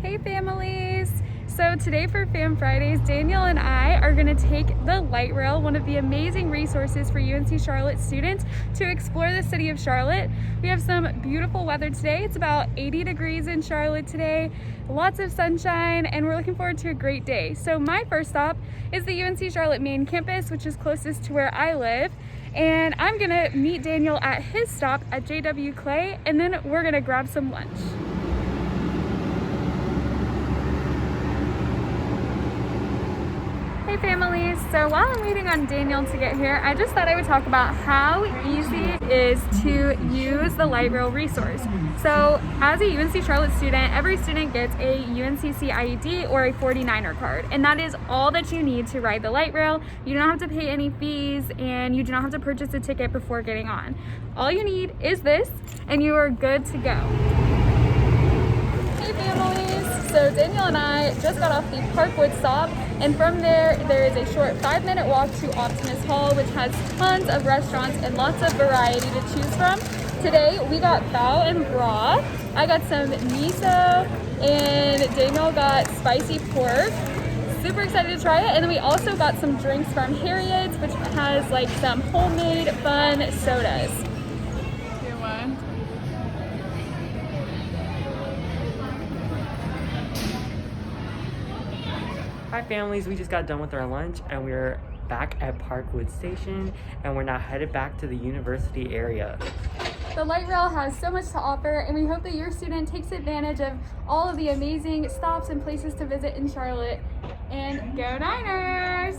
Hey families! So today for Fam Fridays, Daniel and I are going to take the light rail, one of the amazing resources for UNC Charlotte students, to explore the city of Charlotte. We have some beautiful weather today. It's about 80 degrees in Charlotte today, lots of sunshine, and we're looking forward to a great day. So my first stop is the UNC Charlotte main campus, which is closest to where I live. And I'm going to meet Daniel at his stop at J.W. Clay, and then we're going to grab some lunch. Hey families, so while I'm waiting on Daniel to get here, I just thought I would talk about how easy it is to use the light rail resource. So as a UNC Charlotte student, every student gets a UNCC IED or a 49er card, and that is all that you need to ride the light rail. You don't have to pay any fees, and you do not have to purchase a ticket before getting on. All you need is this, and you are good to go. Hey families, so Daniel and I just got off the Parkwood stop, and from there is a short 5-minute walk to Optimist Hall, which has tons of restaurants and lots of variety to choose from. Today we got bao and broth. I got some miso, and Daniel got spicy pork. Super excited to try it. And then we also got some drinks from Harriet's, which has like some homemade fun sodas. Good one. Hi families, we just got done with our lunch and we're back at Parkwood Station and we're now headed back to the university area. The light rail has so much to offer, and we hope that your student takes advantage of all of the amazing stops and places to visit in Charlotte. And go Niners!